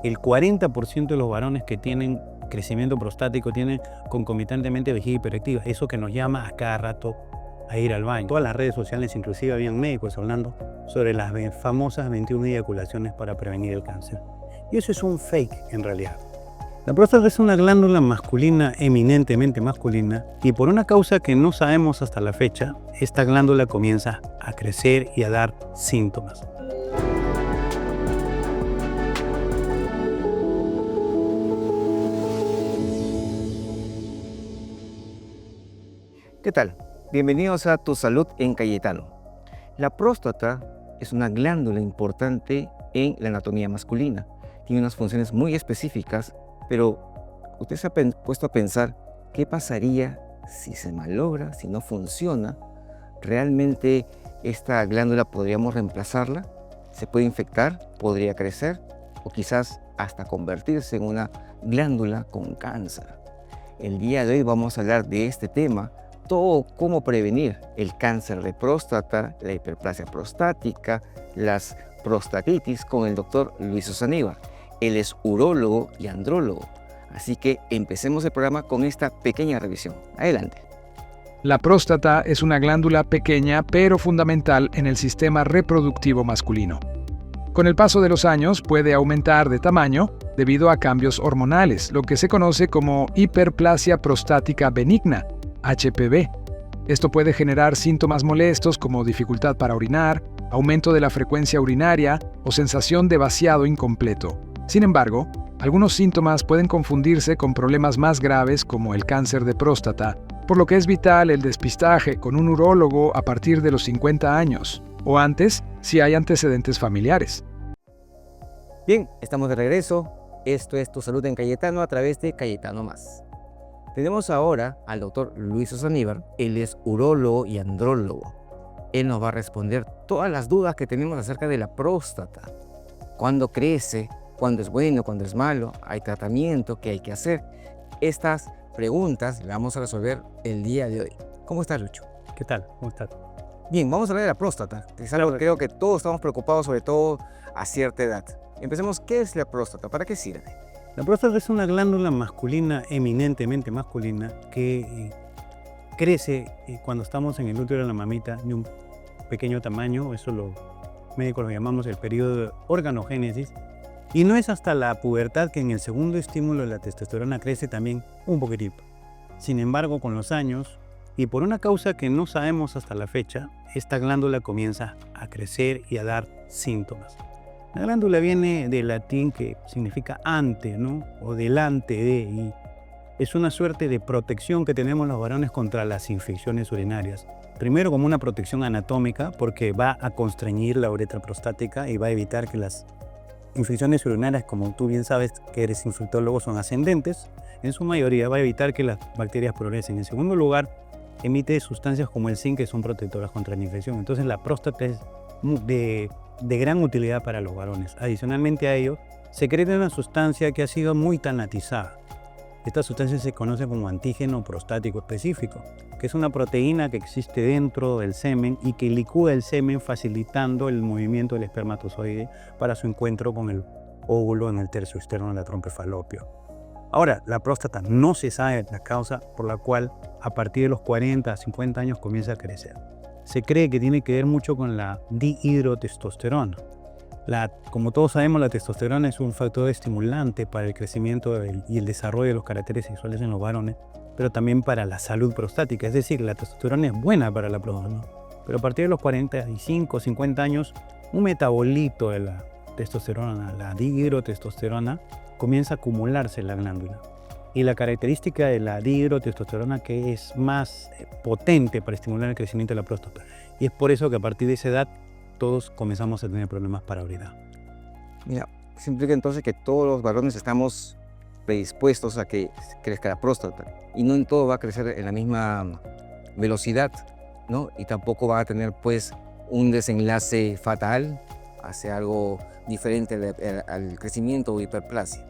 El 40% de los varones que tienen crecimiento prostático tienen concomitantemente vejiga hiperactiva, eso que nos llama a cada rato a ir al baño. Todas las redes sociales, inclusive habían médicos hablando sobre las famosas 21 eyaculaciones para prevenir el cáncer. Y eso es un fake en realidad. La próstata es una glándula masculina, eminentemente masculina, y por una causa que no sabemos hasta la fecha, esta glándula comienza a crecer y a dar síntomas. ¿Qué tal? Bienvenidos a Tu Salud en Cayetano. La próstata es una glándula importante en la anatomía masculina. Tiene unas funciones muy específicas, pero usted se ha puesto a pensar qué pasaría si se malogra, si no funciona. ¿Realmente esta glándula podríamos reemplazarla? ¿Se puede infectar? ¿Podría crecer? ¿O quizás hasta convertirse en una glándula con cáncer? El día de hoy vamos a hablar de este tema, todo cómo prevenir el cáncer de próstata, la hiperplasia prostática, las prostatitis con el doctor Luis Osaníbar. Él es urólogo y andrólogo. Así que empecemos el programa con esta pequeña revisión. Adelante. La próstata es una glándula pequeña pero fundamental en el sistema reproductivo masculino. Con el paso de los años puede aumentar de tamaño debido a cambios hormonales, lo que se conoce como hiperplasia prostática benigna, HPV. Esto puede generar síntomas molestos como dificultad para orinar, aumento de la frecuencia urinaria o sensación de vaciado incompleto. Sin embargo, algunos síntomas pueden confundirse con problemas más graves como el cáncer de próstata, por lo que es vital el despistaje con un urólogo a partir de los 50 años, o antes si hay antecedentes familiares. Bien, estamos de regreso. Esto es Tu Salud en Cayetano a través de Cayetano Más. Tenemos ahora al doctor Luis Osaníbar. Él es urólogo y andrólogo. Él nos va a responder todas las dudas que tenemos acerca de la próstata. ¿Cuándo crece? ¿Cuándo es bueno? ¿Cuándo es malo? ¿Hay tratamiento? ¿Qué hay que hacer? Estas preguntas las vamos a resolver el día de hoy. ¿Cómo estás, Lucho? ¿Qué tal? ¿Cómo estás? Bien, vamos a hablar de la próstata. Es algo que creo que todos estamos preocupados, sobre todo a cierta edad. Empecemos. ¿Qué es la próstata? ¿Para qué sirve? La próstata es una glándula masculina, eminentemente masculina, que crece cuando estamos en el útero de la mamita de un pequeño tamaño. Eso los médicos lo llamamos el periodo de organogénesis. Y no es hasta la pubertad que en el segundo estímulo de la testosterona crece también un poquitito. Sin embargo, con los años, y por una causa que no sabemos hasta la fecha, esta glándula comienza a crecer y a dar síntomas. La glándula viene del latín que significa ante, ¿no? O delante de, y es una suerte de protección que tenemos los varones contra las infecciones urinarias. Primero como una protección anatómica, porque va a constreñir la uretra prostática y va a evitar que las infecciones urinarias, como tú bien sabes que eres infectólogo, son ascendentes. En su mayoría va a evitar que las bacterias progresen. En segundo lugar, emite sustancias como el zinc que son protectoras contra la infección. Entonces la próstata es de gran utilidad para los varones. Adicionalmente a ello, secreta una sustancia que ha sido muy tanatizada. Esta sustancia se conoce como antígeno prostático específico, que es una proteína que existe dentro del semen y que licúa el semen facilitando el movimiento del espermatozoide para su encuentro con el óvulo en el tercio externo de la trompa de falopio. Ahora, la próstata no se sabe la causa por la cual a partir de los 40 a 50 años comienza a crecer. Se cree que tiene que ver mucho con la dihidrotestosterona. Como todos sabemos, la testosterona es un factor estimulante para el crecimiento y el desarrollo de los caracteres sexuales en los varones, pero también para la salud prostática. Es decir, la testosterona es buena para la próstata, ¿no? Pero a partir de los 45 o 50 años, un metabolito de la testosterona, la dihidrotestosterona, comienza a acumularse en la glándula. Y la característica de la dihidrotestosterona que es más potente para estimular el crecimiento de la próstata. Y es por eso que a partir de esa edad todos comenzamos a tener problemas para orinar. Mira, eso implica entonces que todos los varones estamos predispuestos a que crezca la próstata. Y no en todo va a crecer en la misma velocidad, ¿no? Y tampoco va a tener pues un desenlace fatal hacia algo diferente al crecimiento o hiperplasia.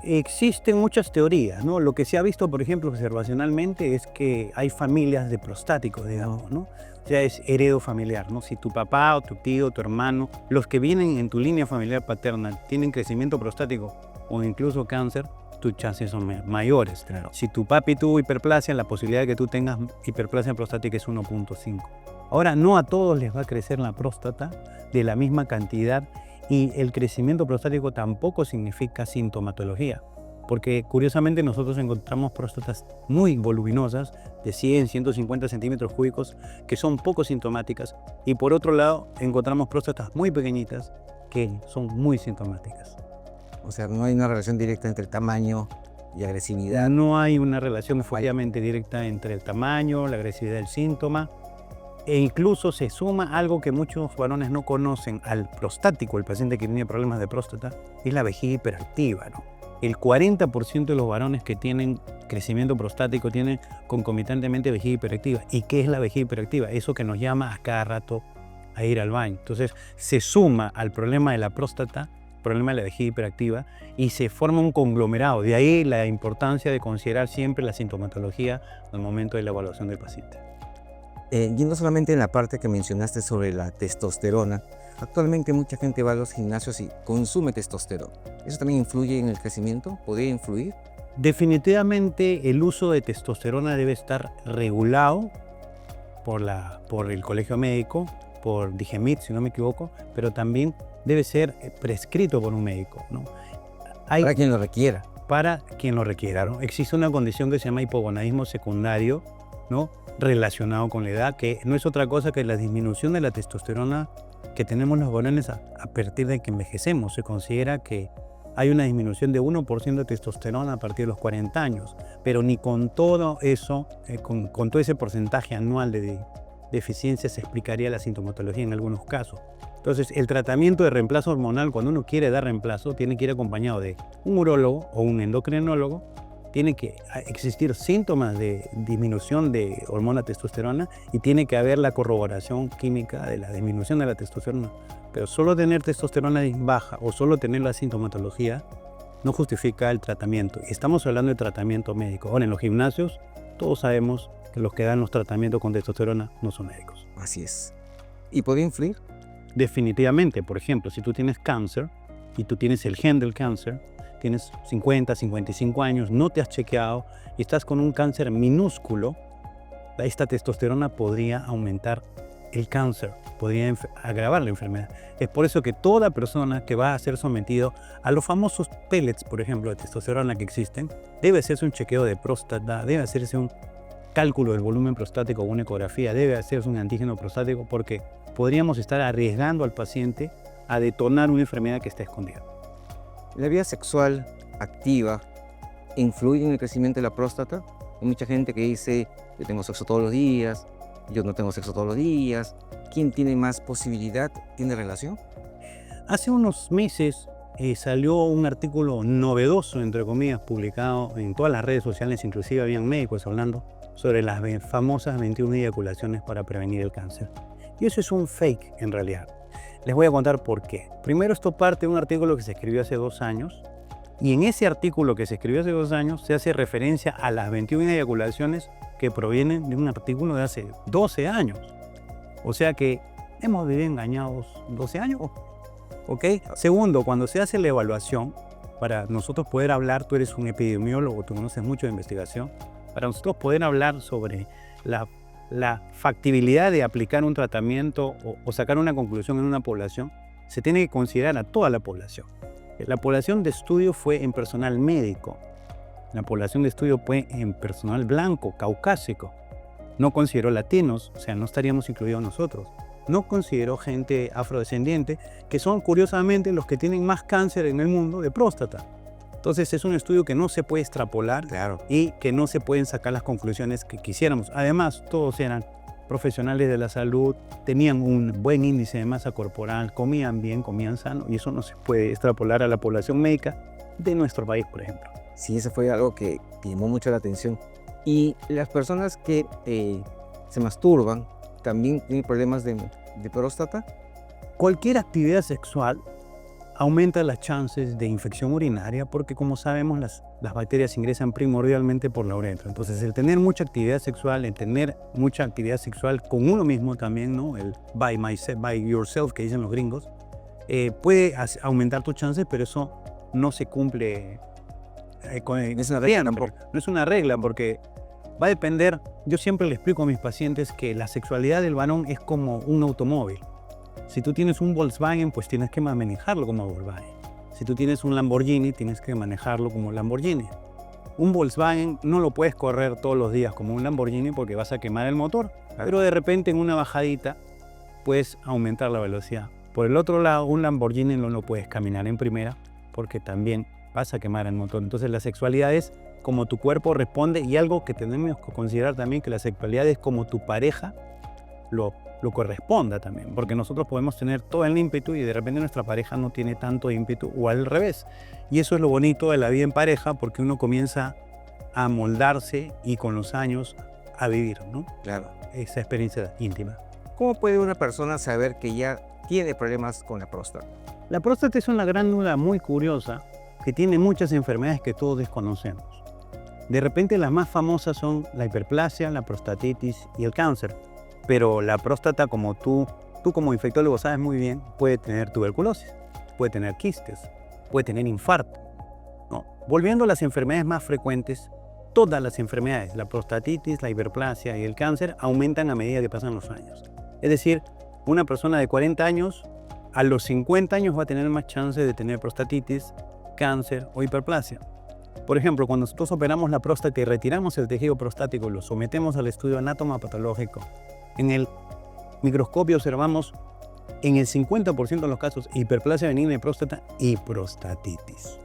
Existen muchas teorías, ¿no? Lo que se ha visto, por ejemplo, observacionalmente es que hay familias de prostáticos, digamos, ¿no? ya es heredo familiar, ¿no? Si tu papá o tu tío, tu hermano, los que vienen en tu línea familiar paterna tienen crecimiento prostático o incluso cáncer, tus chances son mayores. Claro. Si tu papi tuvo hiperplasia, la posibilidad de que tú tengas hiperplasia prostática es 1.5. Ahora, no a todos les va a crecer la próstata de la misma cantidad y el crecimiento prostático tampoco significa sintomatología, porque curiosamente nosotros encontramos próstatas muy voluminosas de 100, 150 centímetros cúbicos que son poco sintomáticas y por otro lado encontramos próstatas muy pequeñitas que son muy sintomáticas. O sea, no hay una relación directa entre el tamaño y agresividad. No hay una relación efectivamente directa entre el tamaño, la agresividad del síntoma e incluso se suma algo que muchos varones no conocen al prostático, el paciente que tiene problemas de próstata, es la vejiga hiperactiva, ¿no? El 40% de los varones que tienen crecimiento prostático tienen concomitantemente vejiga hiperactiva. ¿Y qué es la vejiga hiperactiva? Eso que nos llama a cada rato a ir al baño. Entonces se suma al problema de la próstata, problema de la vejiga hiperactiva, y se forma un conglomerado. De ahí la importancia de considerar siempre la sintomatología al momento de la evaluación del paciente. Yendo solamente en la parte que mencionaste sobre la testosterona, actualmente mucha gente va a los gimnasios y consume testosterona. ¿Eso también influye en el crecimiento? ¿Podría influir? Definitivamente el uso de testosterona debe estar regulado por el colegio médico, por DIGEMIT, si no me equivoco, pero también debe ser prescrito por un médico, ¿no? Para quien lo requiera. Para quien lo requiera, ¿no? Existe una condición que se llama hipogonadismo secundario, ¿no? Relacionado con la edad, que no es otra cosa que la disminución de la testosterona que tenemos los varones a partir de que envejecemos. Se considera que hay una disminución de 1% de testosterona a partir de los 40 años, pero ni con todo eso, con todo ese porcentaje anual de deficiencia se explicaría la sintomatología en algunos casos. Entonces, el tratamiento de reemplazo hormonal, cuando uno quiere dar reemplazo, tiene que ir acompañado de un urólogo o un endocrinólogo. Tiene que existir síntomas de disminución de hormona testosterona y tiene que haber la corroboración química de la disminución de la testosterona. Pero solo tener testosterona baja o solo tener la sintomatología no justifica el tratamiento. Estamos hablando de tratamiento médico. Ahora, en los gimnasios, todos sabemos que los que dan los tratamientos con testosterona no son médicos. Así es. ¿Y puede influir? Definitivamente, por ejemplo, si tú tienes cáncer y tú tienes el gen del cáncer, tienes 50, 55 años, no te has chequeado y estás con un cáncer minúsculo, esta testosterona podría aumentar el cáncer, podría agravar la enfermedad. Es por eso que toda persona que va a ser sometido a los famosos pellets, por ejemplo, de testosterona que existen, debe hacerse un chequeo de próstata, debe hacerse un cálculo del volumen prostático o una ecografía, debe hacerse un antígeno prostático porque podríamos estar arriesgando al paciente a detonar una enfermedad que está escondida. ¿La vida sexual activa influye en el crecimiento de la próstata? Hay mucha gente que dice, yo tengo sexo todos los días, yo no tengo sexo todos los días. ¿Quién tiene más posibilidad? ¿Tiene relación? Hace unos meses salió un artículo novedoso, entre comillas, publicado en todas las redes sociales, inclusive habían médicos hablando sobre las famosas 21 eyaculaciones para prevenir el cáncer. Y eso es un fake en realidad. Les voy a contar por qué. Primero, esto parte de un artículo que se escribió hace 2 años y en ese artículo que se escribió hace 2 años se hace referencia a las 21 eyaculaciones que provienen de un artículo de hace 12 años. O sea que hemos vivido engañados 12 años. ¿Ok? Segundo, cuando se hace la evaluación, para nosotros poder hablar, tú eres un epidemiólogo, tú conoces mucho de investigación, para nosotros poder hablar sobre la factibilidad de aplicar un tratamiento o sacar una conclusión en una población, se tiene que considerar a toda la población. La población de estudio fue en personal médico. La población de estudio fue en personal blanco, caucásico. No consideró latinos, o sea, no estaríamos incluidos nosotros. No consideró gente afrodescendiente, que son curiosamente los que tienen más cáncer en el mundo de próstata. Entonces es un estudio que no se puede extrapolar, Claro. y que no se pueden sacar las conclusiones que quisiéramos. Además, todos eran profesionales de la salud, tenían un buen índice de masa corporal, comían bien, comían sano, y eso no se puede extrapolar a la población médica de nuestro país, por ejemplo. Sí, eso fue algo que llamó mucho la atención. Y las personas que se masturban también tienen problemas de próstata. Cualquier actividad sexual aumenta las chances de infección urinaria porque, como sabemos, las bacterias ingresan primordialmente por la uretra. Entonces, el tener mucha actividad sexual, con uno mismo también, ¿no? El by yourself que dicen los gringos, puede aumentar tus chances, pero eso no se cumple. No es una regla tampoco. No es una regla porque va a depender. Yo siempre le explico a mis pacientes que la sexualidad del varón es como un automóvil. Si tú tienes un Volkswagen, pues tienes que manejarlo como Volkswagen. Si tú tienes un Lamborghini, tienes que manejarlo como Lamborghini. Un Volkswagen no lo puedes correr todos los días como un Lamborghini porque vas a quemar el motor. Pero de repente en una bajadita puedes aumentar la velocidad. Por el otro lado, un Lamborghini no lo puedes caminar en primera porque también vas a quemar el motor. Entonces la sexualidad es como tu cuerpo responde, y algo que tenemos que considerar también, que la sexualidad es como tu pareja lo corresponda también, porque nosotros podemos tener todo el ímpetu y de repente nuestra pareja no tiene tanto ímpetu, o al revés. Y eso es lo bonito de la vida en pareja, porque uno comienza a moldarse y con los años a vivir, ¿no? Claro. Esa experiencia íntima. ¿Cómo puede una persona saber que ya tiene problemas con la próstata? La próstata es una glándula muy curiosa que tiene muchas enfermedades que todos desconocemos. De repente las más famosas son la hiperplasia, la prostatitis y el cáncer. Pero la próstata, como tú como infectólogo sabes muy bien, puede tener tuberculosis, puede tener quistes, puede tener infarto. No. Volviendo a las enfermedades más frecuentes, todas las enfermedades, la prostatitis, la hiperplasia y el cáncer, aumentan a medida que pasan los años. Es decir, una persona de 40 años, a los 50 años va a tener más chance de tener prostatitis, cáncer o hiperplasia. Por ejemplo, cuando nosotros operamos la próstata y retiramos el tejido prostático y lo sometemos al estudio anatomopatológico, en el microscopio observamos en el 50% de los casos hiperplasia benigna de próstata y prostatitis.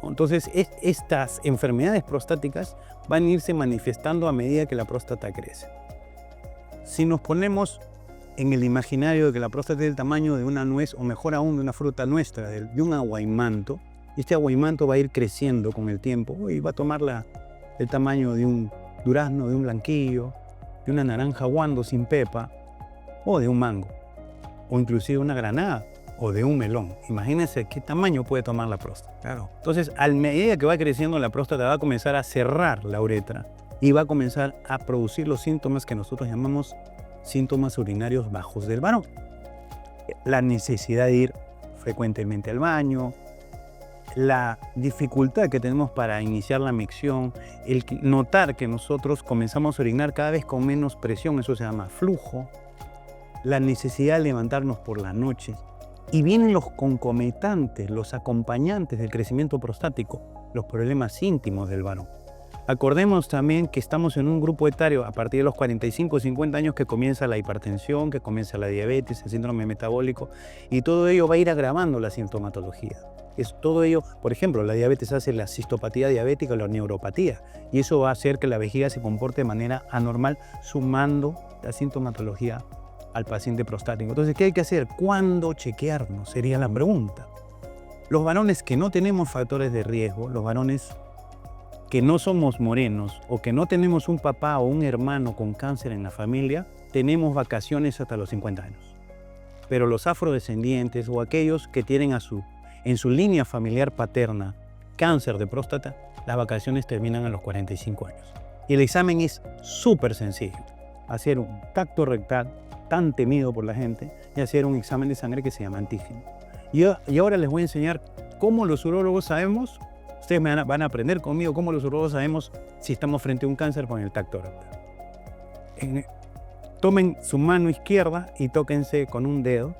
Entonces, estas enfermedades prostáticas van a irse manifestando a medida que la próstata crece. Si nos ponemos en el imaginario de que la próstata es del tamaño de una nuez, o mejor aún de una fruta nuestra, de un aguaimanto, este aguaimanto va a ir creciendo con el tiempo y va a tomar el tamaño de un durazno, de un blanquillo, de una naranja guando sin pepa, o de un mango, o inclusive una granada, o de un melón. Imagínense qué tamaño puede tomar la próstata. Claro. Entonces, a medida que va creciendo, la próstata va a comenzar a cerrar la uretra y va a comenzar a producir los síntomas que nosotros llamamos síntomas urinarios bajos del varón. La necesidad de ir frecuentemente al baño, la dificultad que tenemos para iniciar la micción, el notar que nosotros comenzamos a orinar cada vez con menos presión, eso se llama flujo, la necesidad de levantarnos por las noches, y vienen los concomitantes, los acompañantes del crecimiento prostático, los problemas íntimos del varón. Acordemos también que estamos en un grupo etario a partir de los 45 o 50 años que comienza la hipertensión, que comienza la diabetes, el síndrome metabólico, y todo ello va a ir agravando la sintomatología. Todo ello, por ejemplo, la diabetes hace la cistopatía diabética o la neuropatía, y eso va a hacer que la vejiga se comporte de manera anormal, sumando la sintomatología al paciente prostático. Entonces, ¿qué hay que hacer? ¿Cuándo chequearnos? Sería la pregunta. Los varones que no tenemos factores de riesgo, los varones que no somos morenos o que no tenemos un papá o un hermano con cáncer en la familia, tenemos vacaciones hasta los 50 años. Pero los afrodescendientes o aquellos que tienen en su línea familiar paterna cáncer de próstata, las vacaciones terminan a los 45 años. Y el examen es súper sencillo. Hacer un tacto rectal, tan temido por la gente, y hacer un examen de sangre que se llama antígeno. Y ahora les voy a enseñar cómo los urólogos sabemos. Ustedes van a aprender conmigo cómo los urólogos sabemos si estamos frente a un cáncer con el tacto rectal. Tomen su mano izquierda y tóquense con un dedo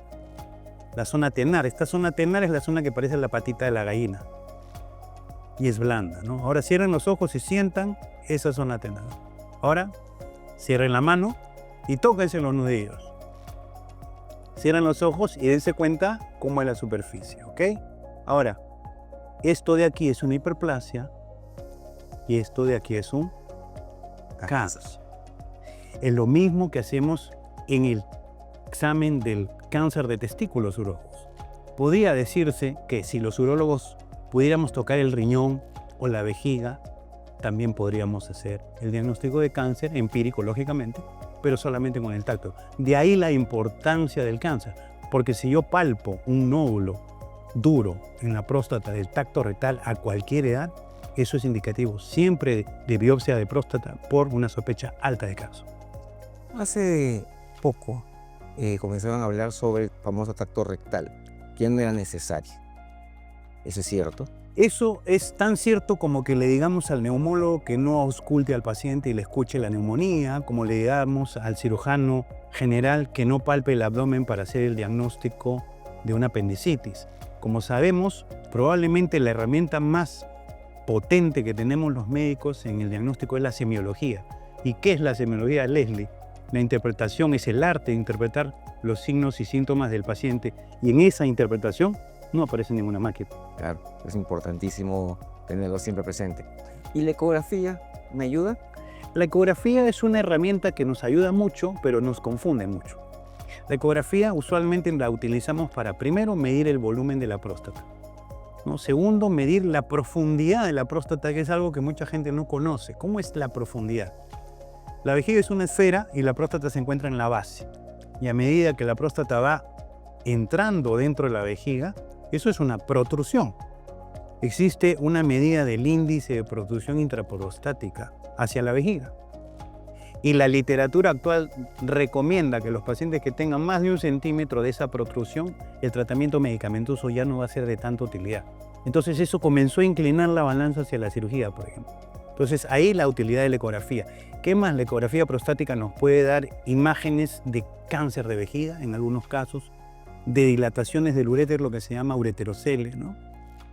la zona tenar. Esta zona tenar es la zona que parece la patita de la gallina y es blanda, ¿no? Ahora cierren los ojos y sientan esa zona tenar. Ahora cierren la mano y tóquense los nudillos. Cierren los ojos y dense cuenta cómo es la superficie, ¿ok? Ahora, esto de aquí es una hiperplasia y esto de aquí es un cáncer. Es lo mismo que hacemos en el examen del cáncer de testículos urólogos. Podría decirse que si los urólogos pudiéramos tocar el riñón o la vejiga, también podríamos hacer el diagnóstico de cáncer empírico, lógicamente, pero solamente con el tacto. De ahí la importancia del cáncer, porque si yo palpo un nódulo duro en la próstata del tacto rectal a cualquier edad, eso es indicativo siempre de biopsia de próstata por una sospecha alta de cáncer. Hace poco comenzaron a hablar sobre el famoso tacto rectal, que no era necesario. ¿Eso es cierto? Eso es tan cierto como que le digamos al neumólogo que no ausculte al paciente y le escuche la neumonía, como le digamos al cirujano general que no palpe el abdomen para hacer el diagnóstico de una apendicitis. Como sabemos, probablemente la herramienta más potente que tenemos los médicos en el diagnóstico es la semiología. ¿Y qué es la semiología, Leslie? La interpretación es el arte de interpretar los signos y síntomas del paciente, y en esa interpretación no aparece ninguna máquina. Claro, es importantísimo tenerlo siempre presente. ¿Y la ecografía me ayuda? La ecografía es una herramienta que nos ayuda mucho, pero nos confunde mucho. La ecografía usualmente la utilizamos para, primero, medir el volumen de la próstata, ¿no? Segundo, medir la profundidad de la próstata, que es algo que mucha gente no conoce. ¿Cómo es la profundidad? La vejiga es una esfera y la próstata se encuentra en la base. Y a medida que la próstata va entrando dentro de la vejiga, eso es una protrusión. Existe una medida del índice de protrusión intraprostática hacia la vejiga. Y la literatura actual recomienda que los pacientes que tengan más de 1 centímetro de esa protrusión, el tratamiento medicamentoso ya no va a ser de tanta utilidad. Entonces eso comenzó a inclinar la balanza hacia la cirugía, por ejemplo. Entonces ahí la utilidad de la ecografía. ¿Qué más? La ecografía prostática nos puede dar imágenes de cáncer de vejiga, en algunos casos, de dilataciones del uréter, lo que se llama ureterocele, ¿no?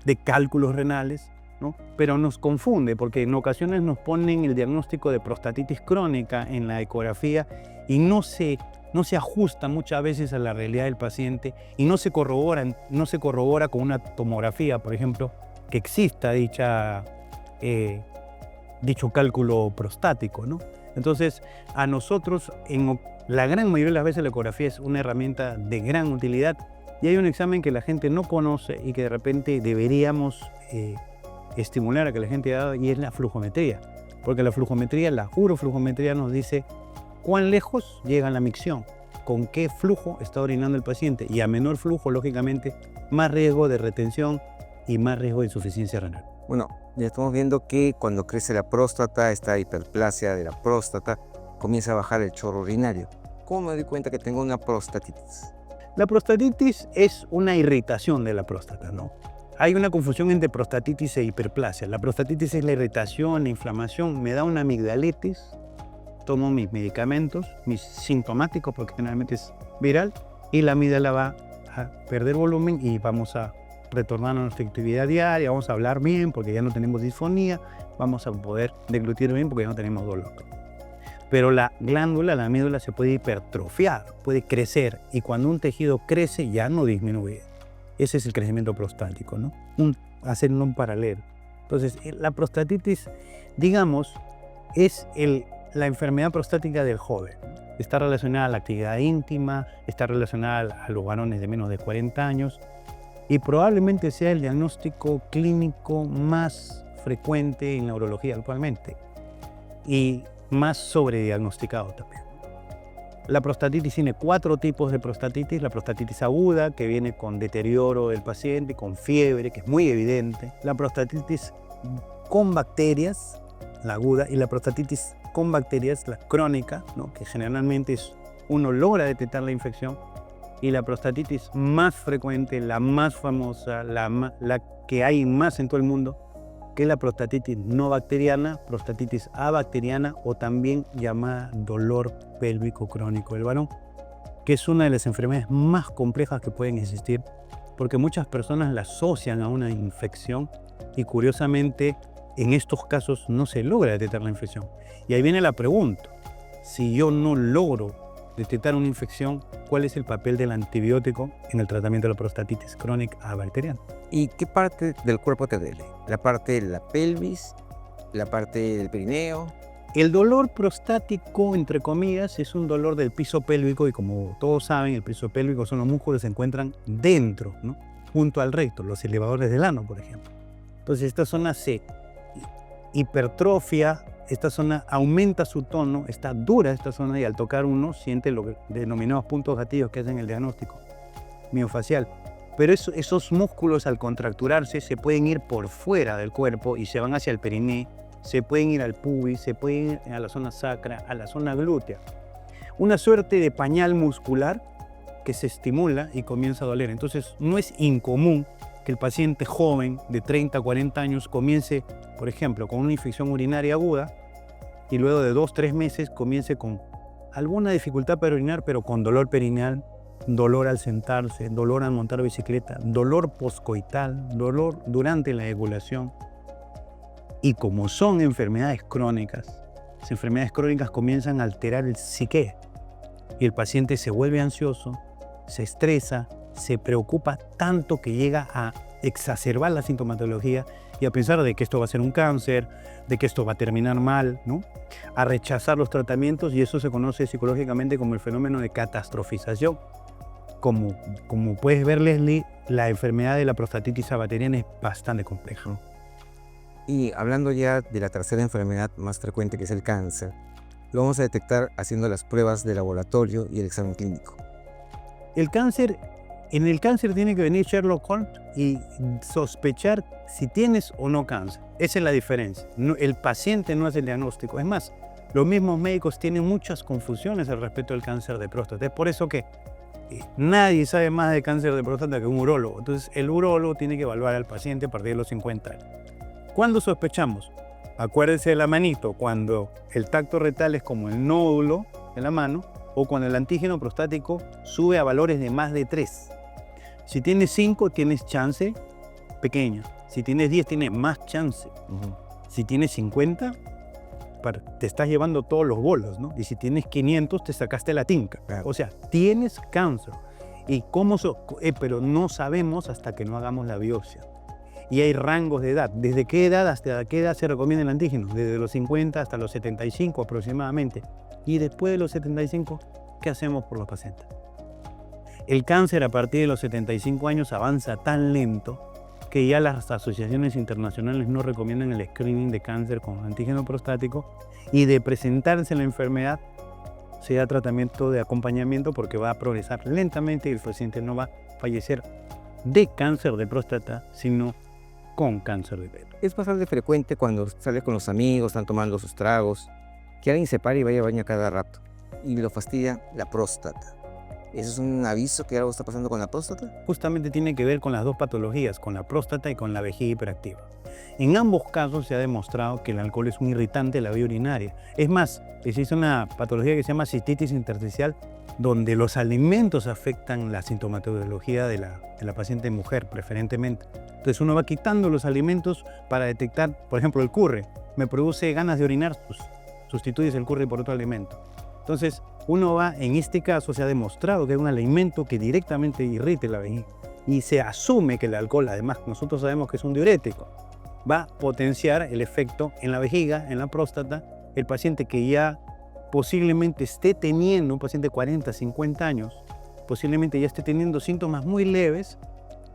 De cálculos renales, ¿no? Pero nos confunde porque en ocasiones nos ponen el diagnóstico de prostatitis crónica en la ecografía y no se ajusta muchas veces a la realidad del paciente y no se corrobora con una tomografía, por ejemplo, que exista dicho cálculo prostático, ¿no? Entonces, a nosotros, en la gran mayoría de las veces, la ecografía es una herramienta de gran utilidad y hay un examen que la gente no conoce y que de repente deberíamos estimular a que la gente haga, y es la flujometría. Porque la uroflujometría nos dice cuán lejos llega la micción, con qué flujo está orinando el paciente, y a menor flujo, lógicamente, más riesgo de retención y más riesgo de insuficiencia renal. Bueno, ya estamos viendo que cuando crece la próstata, esta hiperplasia de la próstata, comienza a bajar el chorro urinario. ¿Cómo me doy cuenta que tengo una prostatitis? La prostatitis es una irritación de la próstata, ¿no? Hay una confusión entre prostatitis e hiperplasia. La prostatitis es la irritación, la inflamación. Me da una amigdalitis, tomo mis medicamentos, mis sintomáticos, porque generalmente es viral, y la amígdala va a perder volumen y vamos a retornar a nuestra actividad diaria, vamos a hablar bien porque ya no tenemos disfonía, vamos a poder deglutir bien porque ya no tenemos dolor. Pero la médula se puede hipertrofiar, puede crecer, y cuando un tejido crece ya no disminuye. Ese es el crecimiento prostático, ¿no? Hacerlo un paralelo. Entonces, la prostatitis, digamos, es la enfermedad prostática del joven. Está relacionada a la actividad íntima, está relacionada a los varones de menos de 40 años, y probablemente sea el diagnóstico clínico más frecuente en la urología actualmente y más sobrediagnosticado también. La prostatitis tiene 4 tipos de prostatitis. La prostatitis aguda, que viene con deterioro del paciente, con fiebre, que es muy evidente. La prostatitis con bacterias, la aguda, y la prostatitis con bacterias, la crónica, ¿no? Que generalmente uno logra detectar la infección. Y la prostatitis más frecuente, la más famosa, la que hay más en todo el mundo, que es la prostatitis no bacteriana, prostatitis abacteriana, o también llamada dolor pélvico crónico del varón, que es una de las enfermedades más complejas que pueden existir, porque muchas personas la asocian a una infección y curiosamente en estos casos no se logra detectar la infección. Y ahí viene la pregunta: si yo no logro detectar una infección, ¿cuál es el papel del antibiótico en el tratamiento de la prostatitis crónica abacteriana? ¿Y qué parte del cuerpo te duele? ¿La parte de la pelvis? ¿La parte del perineo? El dolor prostático, entre comillas, es un dolor del piso pélvico, y como todos saben, el piso pélvico son los músculos que se encuentran dentro, ¿no? Junto al recto, los elevadores del ano, por ejemplo. Entonces esta zona se hipertrofia, esta zona aumenta su tono, está dura esta zona, y al tocar uno siente lo que denominados puntos gatillos que hacen el diagnóstico miofacial. pero esos músculos al contracturarse se pueden ir por fuera del cuerpo y se van hacia el periné, se pueden ir al pubis, se pueden ir a la zona sacra, a la zona glútea. Una suerte de pañal muscular que se estimula y comienza a doler. Entonces no es incomún que el paciente joven de 30 a 40 años comience, por ejemplo, con una infección urinaria aguda y luego de 2-3 meses comience con alguna dificultad para orinar, pero con dolor perineal, dolor al sentarse, dolor al montar bicicleta, dolor poscoital, dolor durante la eyaculación. Y como son enfermedades crónicas, las enfermedades crónicas comienzan a alterar el psique y el paciente se vuelve ansioso, se estresa, se preocupa tanto que llega a exacerbar la sintomatología y a pensar de que esto va a ser un cáncer, de que esto va a terminar mal, ¿no? A rechazar los tratamientos, y eso se conoce psicológicamente como el fenómeno de catastrofización. Como puedes ver, Leslie, la enfermedad de la prostatitis bacteriana es bastante compleja. Y hablando ya de la tercera enfermedad más frecuente, que es el cáncer, lo vamos a detectar haciendo las pruebas de laboratorio y el examen clínico. En el cáncer tiene que venir Sherlock Holmes y sospechar si tienes o no cáncer. Esa es la diferencia. El paciente no hace el diagnóstico. Es más, los mismos médicos tienen muchas confusiones al respecto del cáncer de próstata. Es por eso que nadie sabe más de cáncer de próstata que un urólogo. Entonces, el urólogo tiene que evaluar al paciente a partir de los 50 años. ¿Cuándo sospechamos? Acuérdense de la manito, cuando el tacto rectal es como el nódulo de la mano, o cuando el antígeno prostático sube a valores de más de 3. Si tienes 5, tienes chance pequeña. Si tienes 10, tienes más chance. Si tienes 50, te estás llevando todos los bolos, ¿no? Y si tienes 500, te sacaste la tinca. Claro. O sea, tienes cáncer. ¿Y pero no sabemos hasta que no hagamos la biopsia. Y hay rangos de edad. ¿Desde qué edad hasta qué edad se recomienda el antígeno? Desde los 50 hasta los 75 aproximadamente. Y después de los 75, ¿qué hacemos por los pacientes? El cáncer a partir de los 75 años avanza tan lento que ya las asociaciones internacionales no recomiendan el screening de cáncer con antígeno prostático, y de presentarse la enfermedad se da tratamiento de acompañamiento porque va a progresar lentamente y el paciente no va a fallecer de cáncer de próstata, sino con cáncer de pene. Es bastante frecuente cuando sales con los amigos, están tomando sus tragos, que alguien se pare y vaya al baño cada rato y lo fastidia la próstata. ¿Eso es un aviso que algo está pasando con la próstata? Justamente tiene que ver con las dos patologías, con la próstata y con la vejiga hiperactiva. En ambos casos se ha demostrado que el alcohol es un irritante de la vía urinaria. Es más, existe una patología que se llama cistitis intersticial, donde los alimentos afectan la sintomatología de la paciente mujer, preferentemente. Entonces uno va quitando los alimentos para detectar, por ejemplo, el curry. Me produce ganas de orinar, pues sustituyes el curry por otro alimento. Entonces, uno va, en este caso se ha demostrado que es un alimento que directamente irrita la vejiga. Y se asume que el alcohol, además nosotros sabemos que es un diurético, va a potenciar el efecto en la vejiga, en la próstata. El paciente que ya posiblemente esté teniendo, un paciente de 40, 50 años, posiblemente ya esté teniendo síntomas muy leves,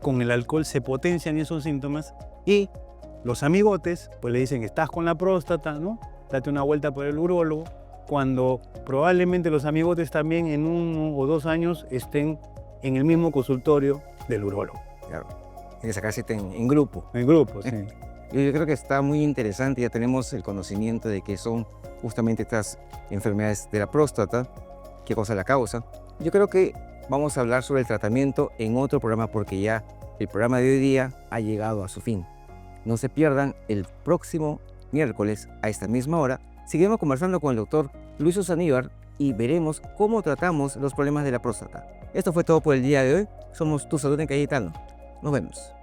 con el alcohol se potencian esos síntomas y los amigotes pues le dicen, estás con la próstata, ¿no? Date una vuelta por el urólogo, cuando probablemente los amigotes también en 1 o 2 años estén en el mismo consultorio del urólogo. Claro, hay que sacarse en grupo. En grupo, sí. Yo creo que está muy interesante, ya tenemos el conocimiento de qué son justamente estas enfermedades de la próstata, qué cosa la causa. Yo creo que vamos a hablar sobre el tratamiento en otro programa porque ya el programa de hoy día ha llegado a su fin. No se pierdan el próximo miércoles a esta misma hora. Seguiremos conversando con el doctor Luis Usaníbar y veremos cómo tratamos los problemas de la próstata. Esto fue todo por el día de hoy. Somos Tu Salud en Cayetano. Nos vemos.